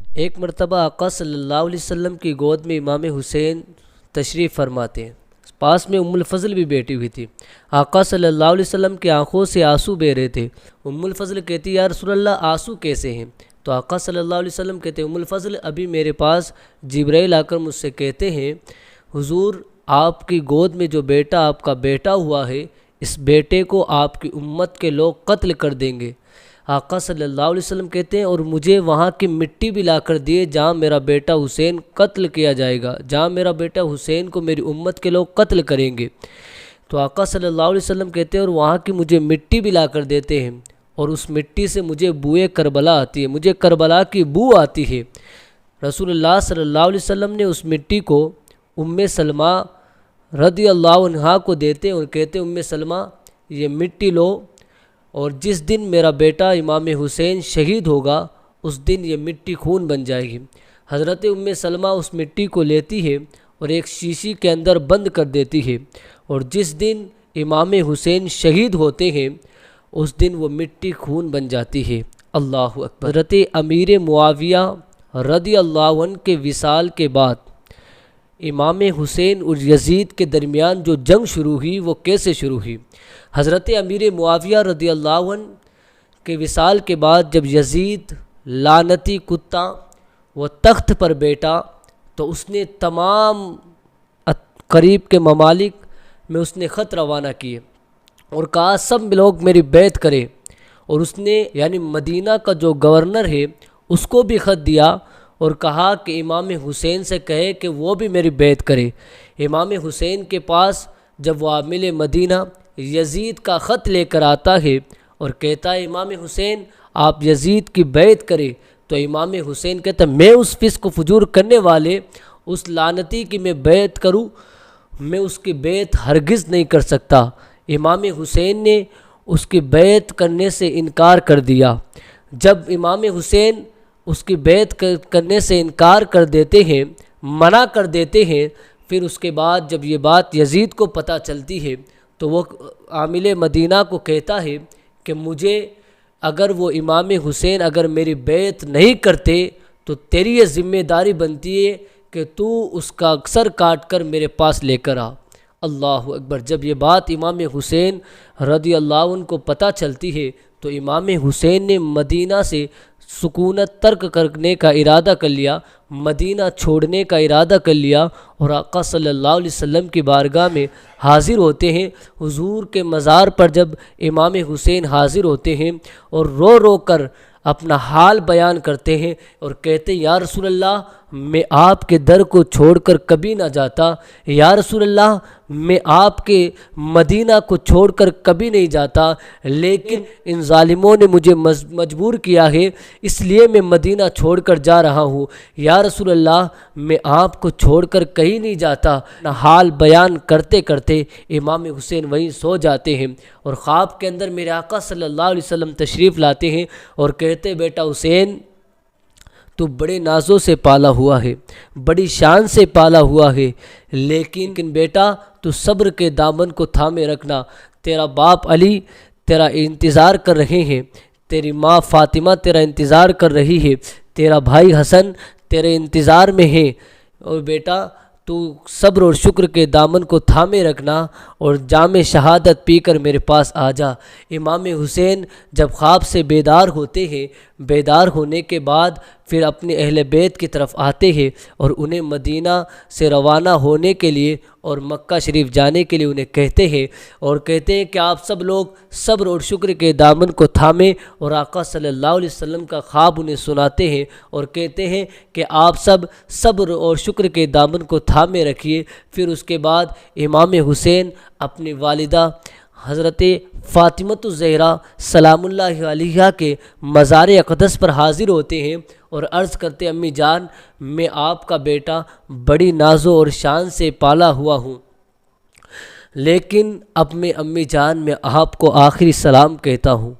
ایک مرتبہ آقا صلی اللہ علیہ وسلم کی گود میں امام حسین تشریف فرماتے ہیں، پاس میں ام الفضل بھی بیٹھی ہوئی تھی۔ آقا صلی اللہ علیہ وسلم کی آنکھوں سے آنسو بہہ رہے تھے۔ ام الفضل کہتی یا رسول اللہ آنسو کیسے ہیں؟ تو آقا صلی اللہ علیہ وسلم کہتے ام الفضل ابھی میرے پاس جبرائیل آ کر مجھ سے کہتے ہیں حضور آپ کی گود میں جو بیٹا آپ کا بیٹا ہوا ہے، اس بیٹے کو آپ کی امت کے لوگ قتل کر دیں گے۔ آقا صلی اللہ علیہ وسلم کہتے ہیں اور مجھے وہاں کی مٹی بھی لا کر دیے جہاں میرا بیٹا حسین قتل کیا جائے گا، جہاں میرا بیٹا حسین کو میری امت کے لوگ قتل کریں گے۔ تو آقا صلی اللہ علیہ وسلم کہتے ہیں اور وہاں کی مجھے مٹی بھی لا کر دیتے ہیں، اور اس مٹی سے مجھے بوئے کربلا آتی ہے، مجھے کربلا کی بو آتی ہے۔ رسول اللہ صلی اللہ علیہ وسلم نے اس مٹی کو ام سلمہ رضی اللہ عنہا کو دیتے ہیں اور کہتے ہیں ام سلمہ یہ مٹی لو، اور جس دن میرا بیٹا امام حسین شہید ہوگا اس دن یہ مٹی خون بن جائے گی۔ حضرت ام سلمہ اس مٹی کو لیتی ہے اور ایک شیشی کے اندر بند کر دیتی ہے، اور جس دن امام حسین شہید ہوتے ہیں اس دن وہ مٹی خون بن جاتی ہے۔ اللہ اکبر۔ حضرت امیر معاویہ رضی اللہ عنہ کے وصال کے بعد امام حسین اور یزید کے درمیان جو جنگ شروع ہوئی وہ کیسے شروع ہوئی؟ حضرت امیر معاویہ رضی اللہ عنہ کے وصال کے بعد جب یزید لعنتی کتا وہ تخت پر بیٹھا تو اس نے تمام قریب کے ممالک میں اس نے خط روانہ کیے اور کہا سب لوگ میری بیعت کریں، اور اس نے یعنی مدینہ کا جو گورنر ہے اس کو بھی خط دیا اور کہا کہ امام حسین سے کہے کہ وہ بھی میری بیعت کرے۔ امام حسین کے پاس جب وہ عامل مدینہ یزید کا خط لے کر آتا ہے اور کہتا ہے امام حسین آپ یزید کی بیعت کرے، تو امام حسین کہتا ہے میں اس فسق و فجور کرنے والے اس لعنتی کی میں بیعت کروں؟ میں اس کی بیعت ہرگز نہیں کر سکتا۔ امام حسین نے اس کی بیعت کرنے سے انکار کر دیا۔ جب امام حسین اس کی بیعت کرنے سے انکار کر دیتے ہیں، منع کر دیتے ہیں، پھر اس کے بعد جب یہ بات یزید کو پتہ چلتی ہے تو وہ عامل مدینہ کو کہتا ہے کہ مجھے اگر وہ امام حسین اگر میری بیعت نہیں کرتے تو تیری یہ ذمہ داری بنتی ہے کہ تو اس کا سر کاٹ کر میرے پاس لے کر آ۔ اللہ اکبر۔ جب یہ بات امام حسین رضی اللہ عنہ کو پتہ چلتی ہے تو امام حسین نے مدینہ سے سکونت ترک کرنے کا ارادہ کر لیا، مدینہ چھوڑنے کا ارادہ کر لیا، اور آقا صلی اللہ علیہ وسلم کی بارگاہ میں حاضر ہوتے ہیں۔ حضور کے مزار پر جب امام حسین حاضر ہوتے ہیں اور رو رو کر اپنا حال بیان کرتے ہیں اور کہتے ہیں یا رسول اللہ میں آپ کے در کو چھوڑ کر کبھی نہ جاتا، یا رسول اللہ میں آپ کے مدینہ کو چھوڑ کر کبھی نہیں جاتا، لیکن ان ظالموں نے مجھے مجبور کیا ہے اس لیے میں مدینہ چھوڑ کر جا رہا ہوں، یا رسول اللہ میں آپ کو چھوڑ کر کہیں نہیں جاتا۔ حال بیان کرتے کرتے امام حسین وہیں سو جاتے ہیں، اور خواب کے اندر میرے آقا صلی اللہ علیہ وسلم تشریف لاتے ہیں اور کہتے بیٹا حسین تو بڑے نازوں سے پالا ہوا ہے، بڑی شان سے پالا ہوا ہے، لیکن بیٹا تو صبر کے دامن کو تھامے رکھنا، تیرا باپ علی تیرا انتظار کر رہے ہیں، تیری ماں فاطمہ تیرا انتظار کر رہی ہے، تیرا بھائی حسن تیرے انتظار میں ہے، اور بیٹا تو صبر اور شکر کے دامن کو تھامے رکھنا اور جام شہادت پی کر میرے پاس آ جا۔ امام حسین جب خواب سے بیدار ہوتے ہیں، بیدار ہونے کے بعد پھر اپنے اہل بیت کی طرف آتے ہیں اور انہیں مدینہ سے روانہ ہونے کے لیے اور مکہ شریف جانے کے لیے انہیں کہتے ہیں، اور کہتے ہیں کہ آپ سب لوگ صبر اور شکر کے دامن کو تھامیں، اور آقا صلی اللہ علیہ وسلم کا خواب انہیں سناتے ہیں اور کہتے ہیں کہ آپ سب صبر اور شکر کے دامن کو تھامے رکھیے۔ پھر اس کے بعد امام حسین اپنی والدہ حضرت فاطمۃ الزہرا سلام اللہ علیہا کے مزار اقدس پر حاضر ہوتے ہیں اور عرض کرتے امی جان میں آپ کا بیٹا بڑی نازوں اور شان سے پالا ہوا ہوں، لیکن اب میں امی جان میں آپ کو آخری سلام کہتا ہوں،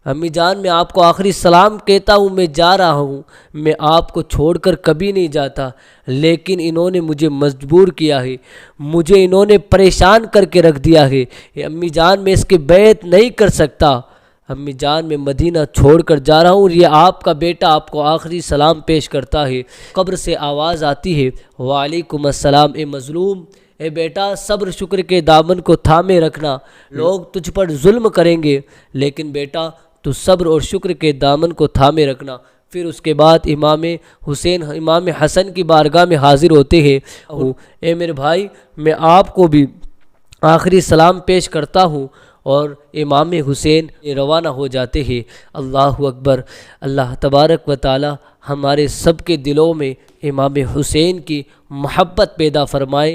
امی جان میں آپ کو آخری سلام کہتا ہوں، میں جا رہا ہوں، میں آپ کو چھوڑ کر کبھی نہیں جاتا، لیکن انہوں نے مجھے مجبور کیا ہے، مجھے انہوں نے پریشان کر کے رکھ دیا ہے، امی جان میں اس کی بیعت نہیں کر سکتا، امی جان میں مدینہ چھوڑ کر جا رہا ہوں اور یہ آپ کا بیٹا آپ کو آخری سلام پیش کرتا ہے۔ قبر سے آواز آتی ہے، وعلیکم السلام اے مظلوم، اے بیٹا صبر شکر کے دامن کو تھامے رکھنا، لوگ تجھ پر ظلم کریں گے لیکن بیٹا تو صبر اور شکر کے دامن کو تھامے رکھنا۔ پھر اس کے بعد امام حسن کی بارگاہ میں حاضر ہوتے ہیں، اے میرے بھائی میں آپ کو بھی آخری سلام پیش کرتا ہوں، اور امام حسین روانہ ہو جاتے ہیں۔ اللہ اکبر۔ اللہ تبارک و تعالی ہمارے سب کے دلوں میں امام حسین کی محبت پیدا فرمائے۔